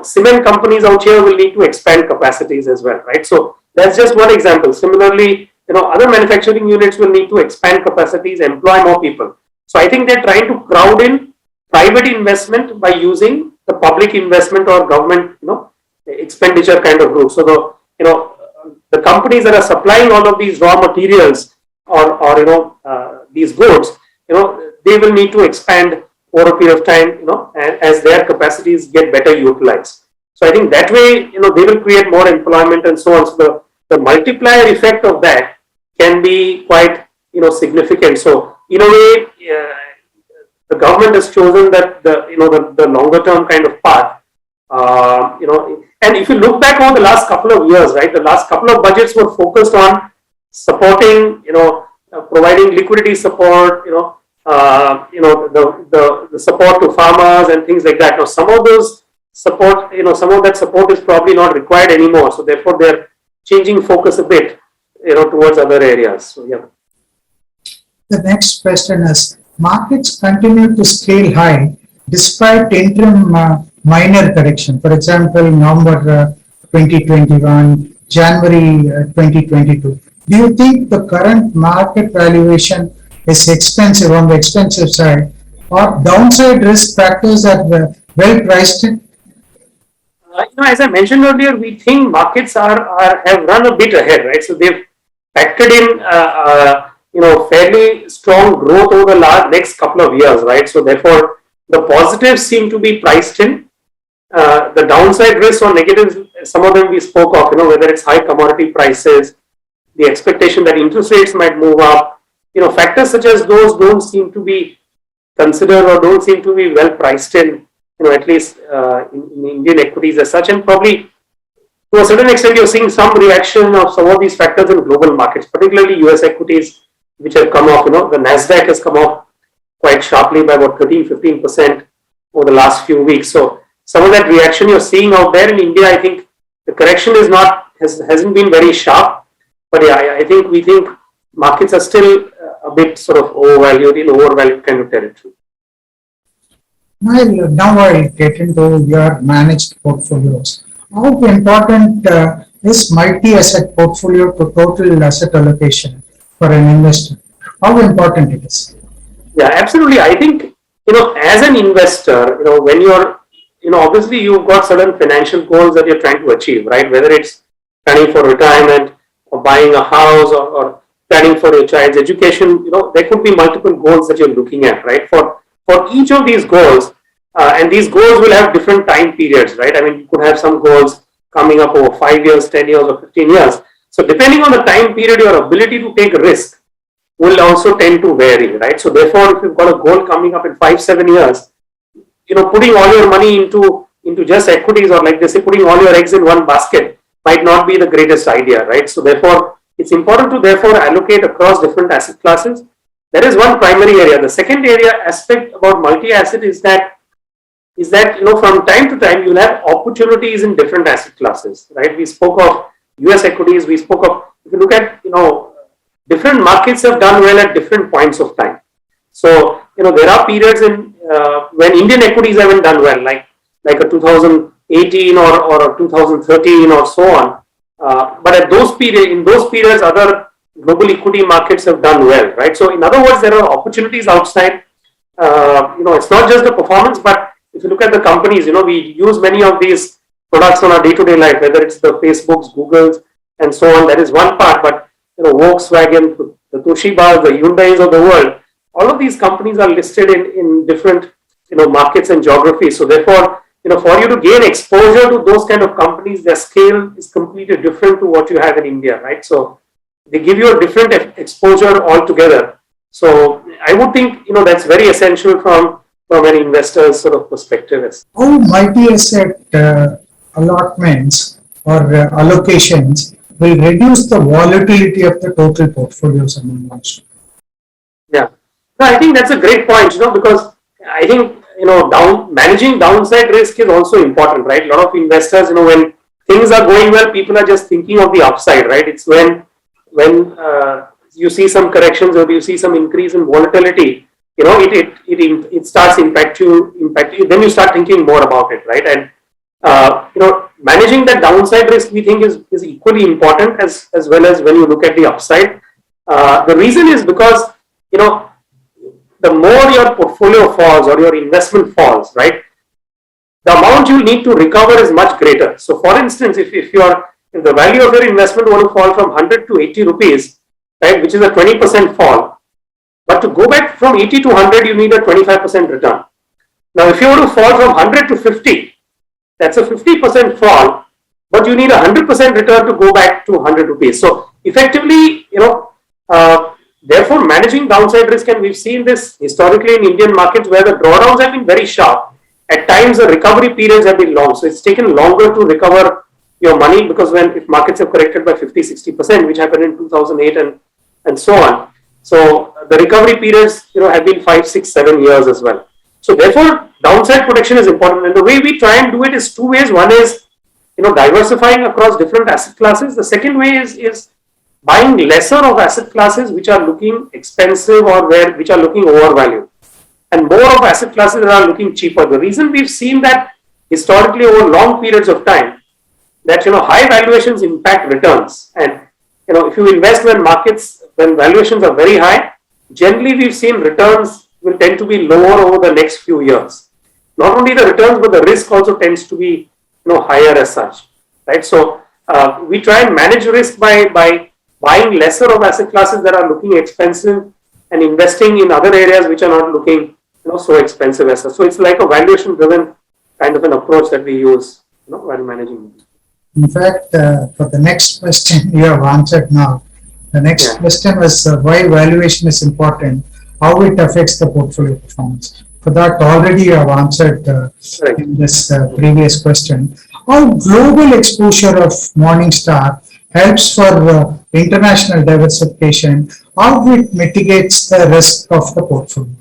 Speaker 2: cement companies out here will need to expand capacities as well, right? So that's just one example. Similarly, other manufacturing units will need to expand capacities, employ more people. So I think they're trying to crowd in private investment by using the public investment or government, expenditure kind of route. So the companies that are supplying all of these raw materials or these goods, they will need to expand over a period of time, as their capacities get better utilized. So I think that way, they will create more employment and so on. So the multiplier effect of that can be quite, significant. So in a way, the government has chosen that the longer term kind of path, and if you look back over the last couple of years, right, the last couple of budgets were focused on supporting, providing liquidity support, the support to farmers and things like that. Now, some of those support, some of that support is probably not required anymore. So therefore, they're changing focus a bit. towards other areas. So yeah.
Speaker 1: The next question is, markets continue to scale high despite interim minor correction. For example, November 2021, January 2022. Do you think the current market valuation is expensive on the expensive side, or downside risk factors are well priced in?
Speaker 2: As I mentioned earlier, we think markets have run a bit ahead, right? So they've factored in fairly strong growth over the next couple of years, right? So therefore, the positives seem to be priced in. The downside risks or negatives, some of them we spoke of, whether it's high commodity prices, the expectation that interest rates might move up, factors such as those don't seem to be considered or don't seem to be well priced in, at least in Indian equities as such. And probably to a certain extent, you're seeing some reaction of some of these factors in global markets, particularly US equities, which have come off. The NASDAQ has come off quite sharply by about 13-15% over the last few weeks. So some of that reaction you're seeing out there in India, I think the correction hasn't been very sharp. But yeah, we think markets are still a bit sort of overvalued kind of territory.
Speaker 1: Now I get into your managed portfolios. How important is multi-asset portfolio to total asset allocation for an investor? How important it is?
Speaker 2: Yeah, absolutely. I think, as an investor, when you're, obviously you've got certain financial goals that you're trying to achieve, right? Whether it's planning for retirement or buying a house or planning for your child's education, there could be multiple goals that you're looking at, right? For each of these goals, and these goals will have different time periods, right? I mean, you could have some goals coming up over 5 years, 10 years, or 15 years. So depending on the time period, your ability to take a risk will also tend to vary, right? So therefore, if you've got a goal coming up in 5-7 years, putting all your money into just equities, or like they say, putting all your eggs in one basket might not be the greatest idea, right? So therefore, it's important to therefore allocate across different asset classes. That is one primary area. The second area aspect about multi-asset is that from time to time you'll have opportunities in different asset classes, right? We spoke of US equities. We spoke of, if you look at, different markets have done well at different points of time. So, there are periods when Indian equities haven't done well, like a 2018 or a 2013 or so on. But in those periods, other global equity markets have done well, right? So, in other words, there are opportunities outside. It's not just the performance, but if you look at the companies, we use many of these products on our day-to-day life, whether it's the Facebooks, Googles, and so on. That is one part, but Volkswagen, the Toshibas, the Hyundais of the world, all of these companies are listed in different markets and geographies. So therefore, for you to gain exposure to those kind of companies, their scale is completely different to what you have in India, right? So they give you a different exposure altogether. So I would think that's very essential from an investor's sort of perspective.
Speaker 1: How multi-asset allotments or allocations will reduce the volatility of the total portfolios among us?
Speaker 2: Yeah, so I think that's a great point, because I think managing downside risk is also important, right? A lot of investors, when things are going well, people are just thinking of the upside, right? It's when you see some corrections or you see some increase in volatility, it starts impact you. Then you start thinking more about it, right? And managing that downside risk, we think is equally important as well as when you look at the upside. The reason is because the more your portfolio falls or your investment falls, right, the amount you need to recover is much greater. So, for instance, if the value of your investment were to fall from 100 to 80 rupees, right, which is a 20% fall. But to go back from 80 to 100, you need a 25% return. Now, if you were to fall from 100 to 50, that's a 50% fall, but you need a 100% return to go back to 100 rupees. So, effectively, therefore, managing downside risk, and we've seen this historically in Indian markets where the drawdowns have been very sharp. At times, the recovery periods have been long. So, it's taken longer to recover your money because if markets have corrected by 50-60%, which happened in 2008 and so on. So the recovery periods, have been 5, 6, 7 years as well. So therefore, downside protection is important. And the way we try and do it is two ways. One is, diversifying across different asset classes. The second way is buying lesser of asset classes which are looking expensive or which are looking overvalued, and more of asset classes that are looking cheaper. The reason we've seen that historically over long periods of time, that high valuations impact returns, and if you invest when valuations are very high, generally we've seen returns will tend to be lower over the next few years. Not only the returns, but the risk also tends to be higher as such, right? So we try and manage risk by buying lesser of asset classes that are looking expensive and investing in other areas which are not looking so expensive as such. So it's like a valuation driven kind of an approach that we use while managing.
Speaker 1: In fact, for the next question you have answered now. The next question was why valuation is important, how it affects the portfolio performance. For that, already you have answered in this previous question. How global exposure of Morningstar helps for international diversification, how it mitigates the risk of the portfolio.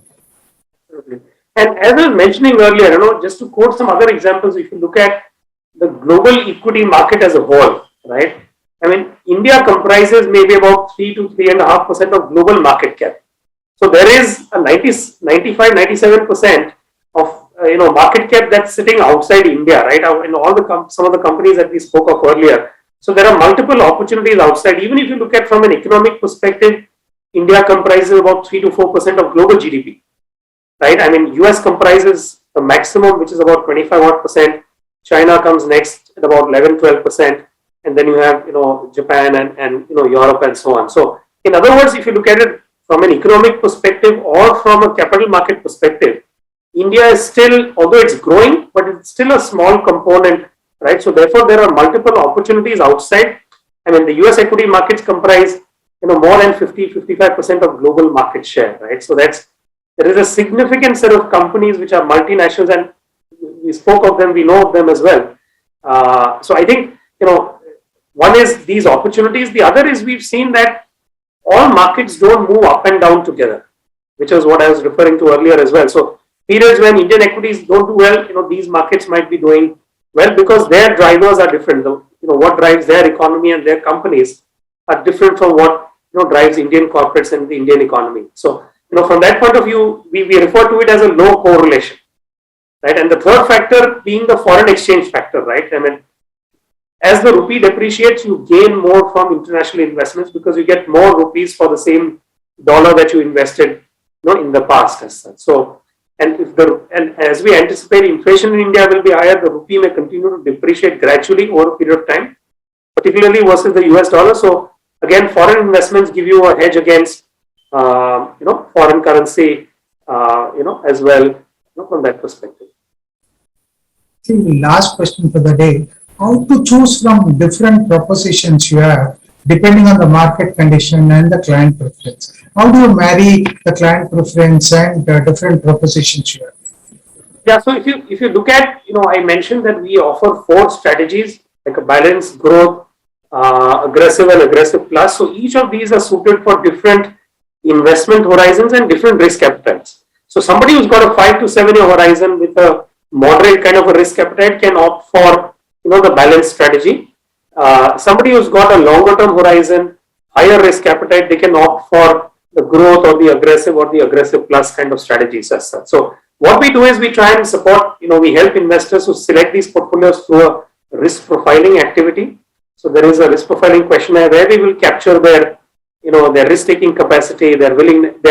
Speaker 2: And as I was mentioning earlier, just to quote some other examples, if you look at the global equity market as a whole, right? I mean, India comprises maybe about 3 to 3.5% of global market cap. So there is a 95, 97% of market cap that's sitting outside India, right? In some of the companies that we spoke of earlier. So there are multiple opportunities outside. Even if you look at from an economic perspective, India comprises about 3 to 4% of global GDP, right? I mean, US comprises the maximum, which is about 25%. China comes next at about 11-12%, and then you have Japan and Europe and so on. So in other words, if you look at it from an economic perspective or from a capital market perspective, India is still, although it's growing, but it's still a small component, right? So therefore, there are multiple opportunities outside. I mean, the US equity markets comprise more than 50-55% of global market share, right? So there is a significant set of companies which are multinationals, and we spoke of them, we know of them as well. So I think, one is these opportunities. The other is we've seen that all markets don't move up and down together, which is what I was referring to earlier as well. So periods when Indian equities don't do well, these markets might be doing well because their drivers are different. What drives their economy and their companies are different from what drives Indian corporates and the Indian economy. So, from that point of view, we refer to it as a low correlation, right? And the third factor being the foreign exchange factor, right? I mean, as the rupee depreciates, you gain more from international investments because you get more rupees for the same dollar that you invested, in the past as such. So, and as we anticipate inflation in India will be higher, the rupee may continue to depreciate gradually over a period of time, particularly versus the US dollar. So again, foreign investments give you a hedge against, foreign currency, as well, from that perspective.
Speaker 1: I think the last question for the day, how to choose from different propositions you have depending on the market condition and the client preference. How do you marry the client preference and the different propositions you have?
Speaker 2: Yeah, so if you look at, I mentioned that we offer 4 strategies like a balanced growth, aggressive and aggressive plus. So each of these are suited for different investment horizons and different risk appetites. So somebody who's got a 5 to 7 year horizon with a moderate kind of a risk appetite can opt for the balanced strategy. Somebody who's got a longer term horizon, higher risk appetite, they can opt for the growth or the aggressive plus kind of strategies as such. So what we do is we try and support, we help investors who select these portfolios through a risk profiling activity. So there is a risk profiling questionnaire where we will capture their risk taking capacity, their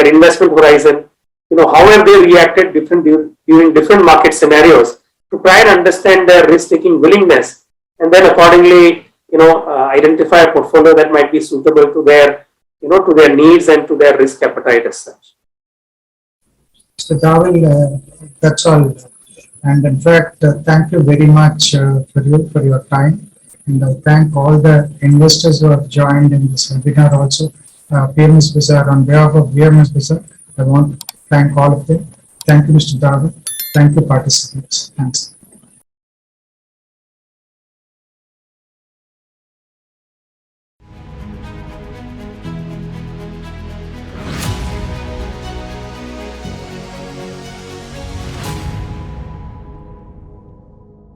Speaker 2: investment horizon, how have they reacted during different market scenarios to try and understand their risk taking willingness, and then accordingly, identify a portfolio that might be suitable to their needs and to their risk appetite as such.
Speaker 1: Mr. Dhaval, that's all. And in fact, thank you very much for your time. And I thank all the investors who have joined in this webinar also. PMS Bazaar, on behalf of PMS Bazaar, I want to thank all of them. Thank you, Mr. Dhaval. Thank you, participants. Thanks.